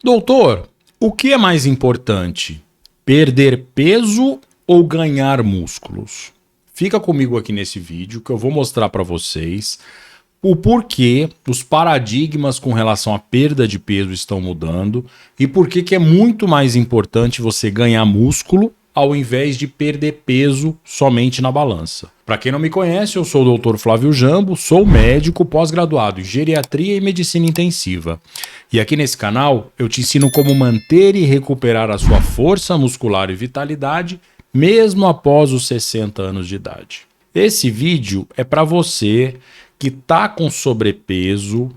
Doutor, o que é mais importante? Perder peso ou ganhar músculos? Fica comigo aqui nesse vídeo que eu vou mostrar para vocês o porquê os paradigmas com relação à perda de peso estão mudando e por que é muito mais importante você ganhar músculo ao invés de perder peso somente na balança. Para quem não me conhece, eu sou o Dr. Flávio Jambo, sou médico pós-graduado em geriatria e medicina intensiva. E aqui nesse canal eu te ensino como manter e recuperar a sua força muscular e vitalidade mesmo após os 60 anos de idade. Esse vídeo é para você que está com sobrepeso,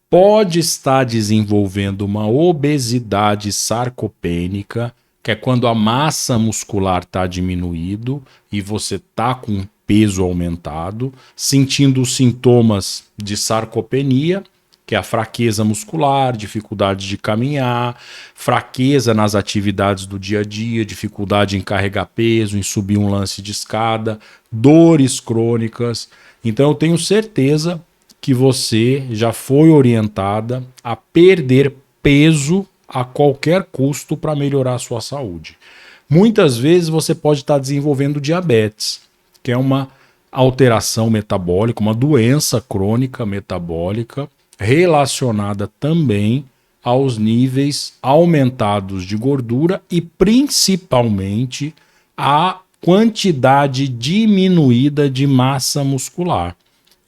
pode estar desenvolvendo uma obesidade sarcopênica, que é quando a massa muscular está diminuído e você está com peso aumentado, sentindo os sintomas de sarcopenia, que é a fraqueza muscular, dificuldade de caminhar, fraqueza nas atividades do dia a dia, dificuldade em carregar peso, em subir um lance de escada, dores crônicas. Então eu tenho certeza que você já foi orientada a perder peso a qualquer custo para melhorar a sua saúde. Muitas vezes você pode estar desenvolvendo diabetes, que é uma alteração metabólica, uma doença crônica metabólica relacionada também aos níveis aumentados de gordura e principalmente à quantidade diminuída de massa muscular.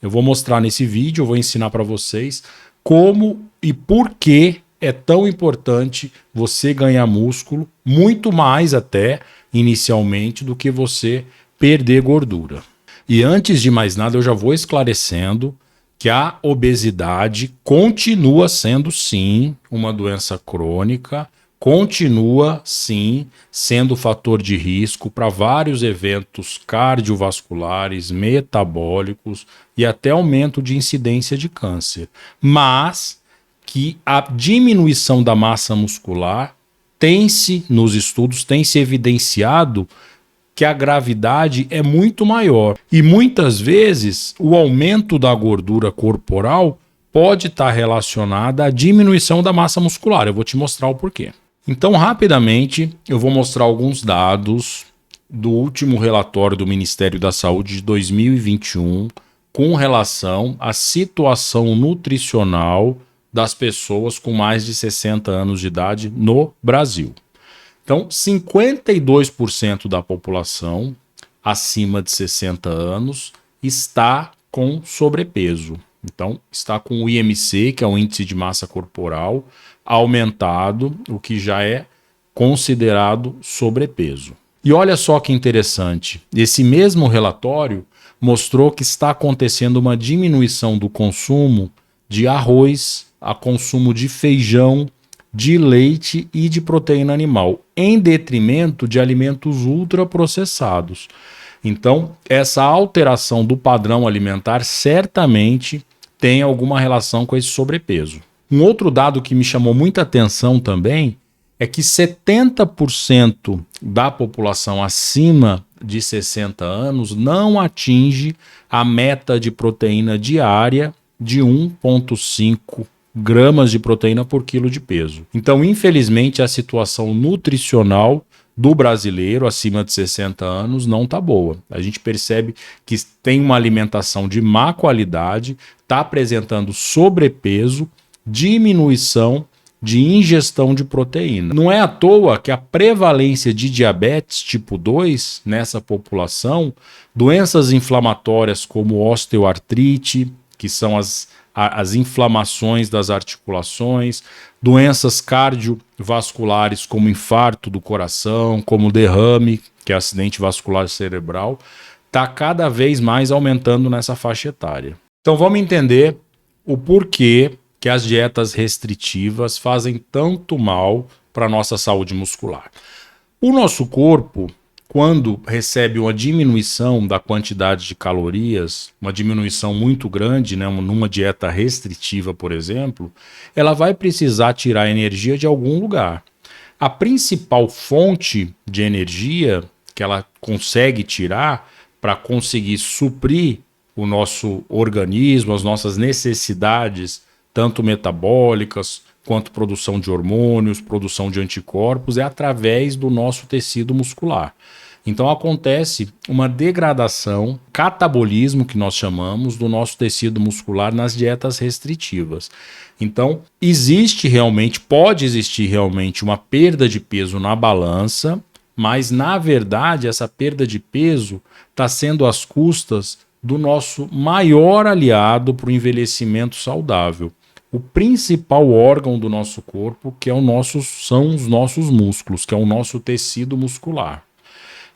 Eu vou mostrar nesse vídeo, eu vou ensinar para vocês como e por que é tão importante você ganhar músculo, muito mais até inicialmente do que você perder gordura. E antes de mais nada, eu já vou esclarecendo que a obesidade continua sendo sim uma doença crônica, continua sim sendo fator de risco para vários eventos cardiovasculares, metabólicos e até aumento de incidência de câncer. Mas que a diminuição da massa muscular nos estudos tem se evidenciado que a gravidade é muito maior. E muitas vezes o aumento da gordura corporal pode estar relacionada à diminuição da massa muscular. Eu vou te mostrar o porquê. Então, rapidamente, eu vou mostrar alguns dados do último relatório do Ministério da Saúde de 2021 com relação à situação nutricional das pessoas com mais de 60 anos de idade no Brasil. Então, 52% da população acima de 60 anos está com sobrepeso. Então, está com o IMC, que é o índice de massa corporal, aumentado, o que já é considerado sobrepeso. E olha só que interessante, esse mesmo relatório mostrou que está acontecendo uma diminuição do consumo de arroz, a consumo de feijão, de leite e de proteína animal, em detrimento de alimentos ultraprocessados. Então, essa alteração do padrão alimentar certamente tem alguma relação com esse sobrepeso. Um outro dado que me chamou muita atenção também é que 70% da população acima de 60 anos não atinge a meta de proteína diária de 1,5 gramas de proteína por quilo de peso. Então, infelizmente, a situação nutricional do brasileiro acima de 60 anos não está boa. A gente percebe que tem uma alimentação de má qualidade, está apresentando sobrepeso, diminuição de ingestão de proteína. Não é à toa que a prevalência de diabetes tipo 2 nessa população, doenças inflamatórias como osteoartrite, que são as inflamações das articulações, doenças cardiovasculares como infarto do coração, como derrame, que é acidente vascular cerebral, está cada vez mais aumentando nessa faixa etária. Então vamos entender o porquê que as dietas restritivas fazem tanto mal para a nossa saúde muscular. O nosso corpo, quando recebe uma diminuição da quantidade de calorias, uma diminuição muito grande, né, numa dieta restritiva, por exemplo, ela vai precisar tirar energia de algum lugar. A principal fonte de energia que ela consegue tirar para conseguir suprir o nosso organismo, as nossas necessidades, tanto metabólicas quanto produção de hormônios, produção de anticorpos, é através do nosso tecido muscular. Então acontece uma degradação, catabolismo que nós chamamos, do nosso tecido muscular nas dietas restritivas. Então pode existir realmente uma perda de peso na balança, mas na verdade essa perda de peso está sendo às custas do nosso maior aliado para o envelhecimento saudável. O principal órgão do nosso corpo, que são os nossos músculos, que é o nosso tecido muscular.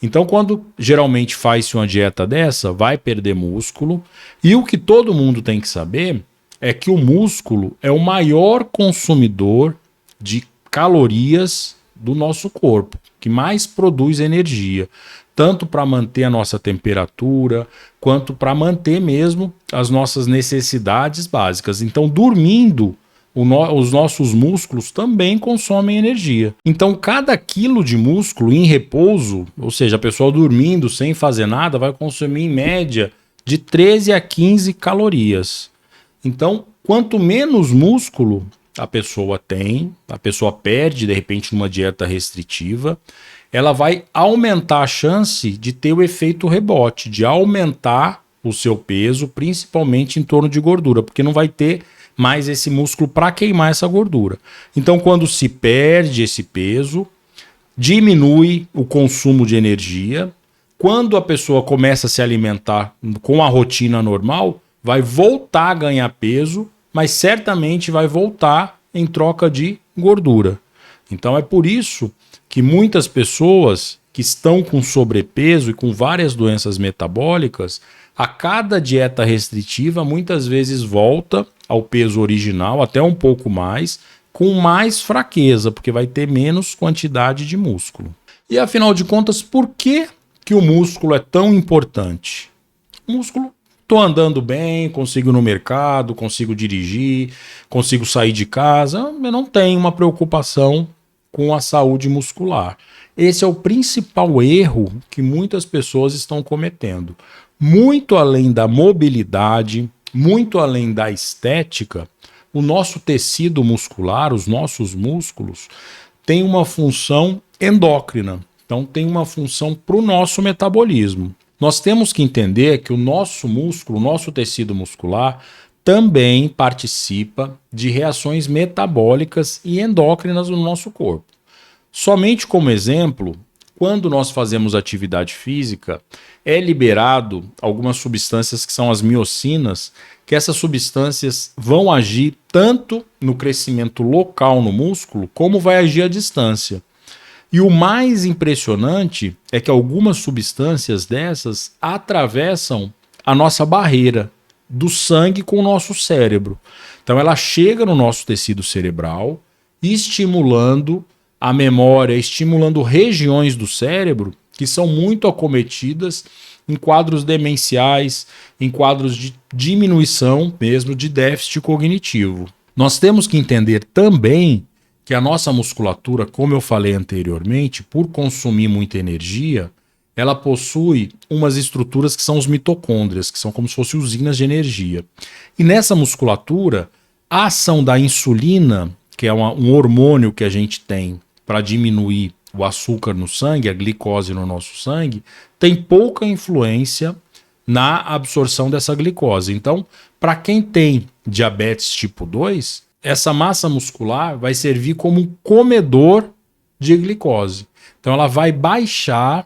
Então, quando geralmente faz-se uma dieta dessa, vai perder músculo. E o que todo mundo tem que saber é que o músculo é o maior consumidor de calorias do nosso corpo, que mais produz energia, tanto para manter a nossa temperatura, quanto para manter mesmo as nossas necessidades básicas. Então, dormindo, os nossos músculos também consomem energia. Então, cada quilo de músculo em repouso, ou seja, a pessoa dormindo sem fazer nada, vai consumir em média de 13 a 15 calorias. Então, quanto menos músculo a pessoa tem, a pessoa perde de repente numa dieta restritiva, ela vai aumentar a chance de ter o efeito rebote, de aumentar o seu peso, principalmente em torno de gordura, porque não vai ter mais esse músculo para queimar essa gordura. Então, quando se perde esse peso, diminui o consumo de energia. Quando a pessoa começa a se alimentar com a rotina normal, vai voltar a ganhar peso, mas certamente vai voltar em troca de gordura. Então é por isso que muitas pessoas que estão com sobrepeso e com várias doenças metabólicas, a cada dieta restritiva muitas vezes volta ao peso original, até um pouco mais, com mais fraqueza, porque vai ter menos quantidade de músculo. E afinal de contas, por que o músculo é tão importante? O músculo, estou andando bem, consigo ir no mercado, consigo dirigir, consigo sair de casa, eu não tenho uma preocupação com a saúde muscular. Esse é o principal erro que muitas pessoas estão cometendo. Muito além da mobilidade, muito além da estética, o nosso tecido muscular, os nossos músculos, tem uma função endócrina. Então tem uma função para o nosso metabolismo. Nós temos que entender que o nosso músculo, o nosso tecido muscular, também participa de reações metabólicas e endócrinas no nosso corpo. Somente como exemplo, quando nós fazemos atividade física, é liberado algumas substâncias que são as miocinas, que essas substâncias vão agir tanto no crescimento local no músculo, como vai agir à distância. E o mais impressionante é que algumas substâncias dessas atravessam a nossa barreira do sangue com o nosso cérebro. Então ela chega no nosso tecido cerebral, estimulando a memória, estimulando regiões do cérebro que são muito acometidas em quadros demenciais, em quadros de diminuição mesmo de déficit cognitivo. Nós temos que entender também que a nossa musculatura, como eu falei anteriormente, por consumir muita energia, ela possui umas estruturas que são os mitocôndrias, que são como se fossem usinas de energia. E nessa musculatura, a ação da insulina, que é um hormônio que a gente tem para diminuir o açúcar no sangue, a glicose no nosso sangue, tem pouca influência na absorção dessa glicose. Então, para quem tem diabetes tipo 2, essa massa muscular vai servir como um comedor de glicose. Então ela vai baixar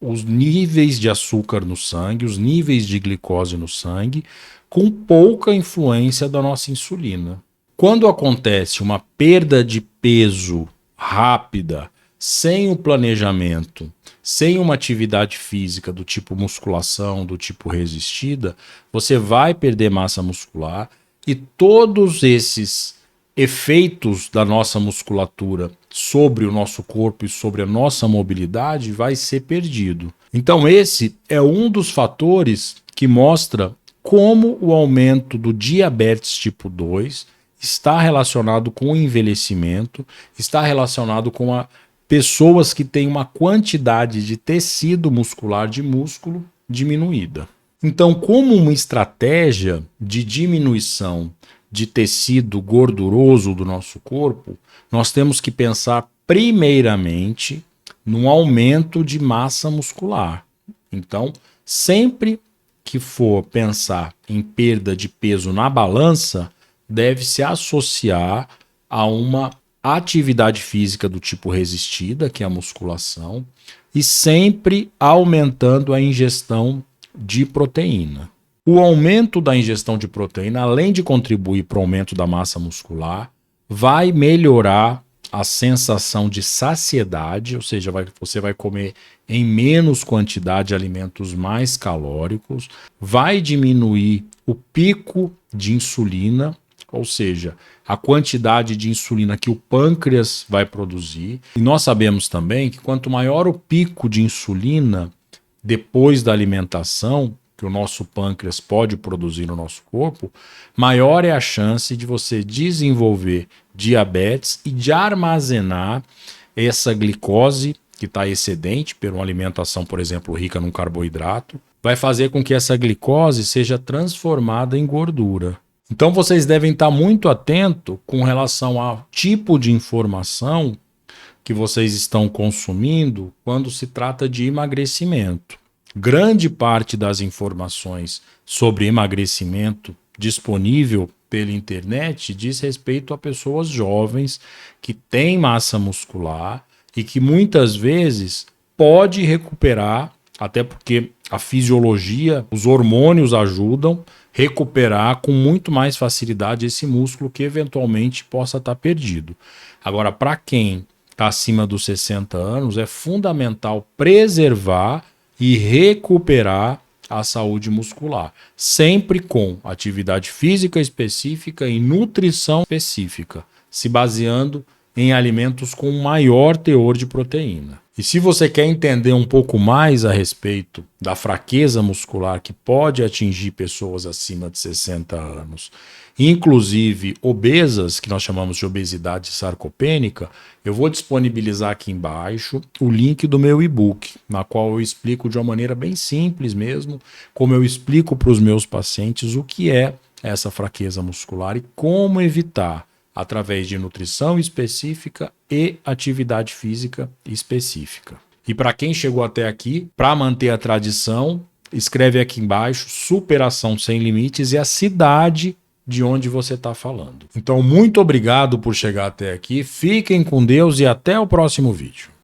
os níveis de açúcar no sangue, os níveis de glicose no sangue, com pouca influência da nossa insulina. Quando acontece uma perda de peso rápida, sem o planejamento, sem uma atividade física do tipo musculação, do tipo resistida, você vai perder massa muscular e todos esses efeitos da nossa musculatura sobre o nosso corpo e sobre a nossa mobilidade vai ser perdido. Então esse é um dos fatores que mostra como o aumento do diabetes tipo 2 está relacionado com o envelhecimento, está relacionado com pessoas que têm uma quantidade de tecido muscular, de músculo, diminuída. Então, como uma estratégia de diminuição de tecido gorduroso do nosso corpo, nós temos que pensar primeiramente no aumento de massa muscular. Então, sempre que for pensar em perda de peso na balança, deve se associar a uma atividade física do tipo resistida, que é a musculação, e sempre aumentando a ingestão de proteína. O aumento da ingestão de proteína, além de contribuir para o aumento da massa muscular, vai melhorar a sensação de saciedade, ou seja, você vai comer em menos quantidade alimentos mais calóricos, vai diminuir o pico de insulina, ou seja, a quantidade de insulina que o pâncreas vai produzir. E nós sabemos também que quanto maior o pico de insulina depois da alimentação que o nosso pâncreas pode produzir no nosso corpo, maior é a chance de você desenvolver diabetes e de armazenar essa glicose que está excedente por uma alimentação, por exemplo, rica num carboidrato, vai fazer com que essa glicose seja transformada em gordura. Então vocês devem estar muito atentos com relação ao tipo de informação que vocês estão consumindo quando se trata de emagrecimento. Grande parte das informações sobre emagrecimento disponível pela internet diz respeito a pessoas jovens que têm massa muscular e que muitas vezes pode recuperar, até porque a fisiologia, os hormônios ajudam a recuperar com muito mais facilidade esse músculo que eventualmente possa estar perdido. Agora, para quem está acima dos 60 anos, é fundamental preservar e recuperar a saúde muscular, sempre com atividade física específica e nutrição específica, se baseando em alimentos com maior teor de proteína. E se você quer entender um pouco mais a respeito da fraqueza muscular que pode atingir pessoas acima de 60 anos, inclusive obesas, que nós chamamos de obesidade sarcopênica, eu vou disponibilizar aqui embaixo o link do meu e-book, na qual eu explico de uma maneira bem simples mesmo, como eu explico para os meus pacientes o que é essa fraqueza muscular e como evitar através de nutrição específica e atividade física específica. E para quem chegou até aqui, para manter a tradição, escreve aqui embaixo Superação Sem Limites e a cidade de onde você está falando. Então, muito obrigado por chegar até aqui, fiquem com Deus e até o próximo vídeo.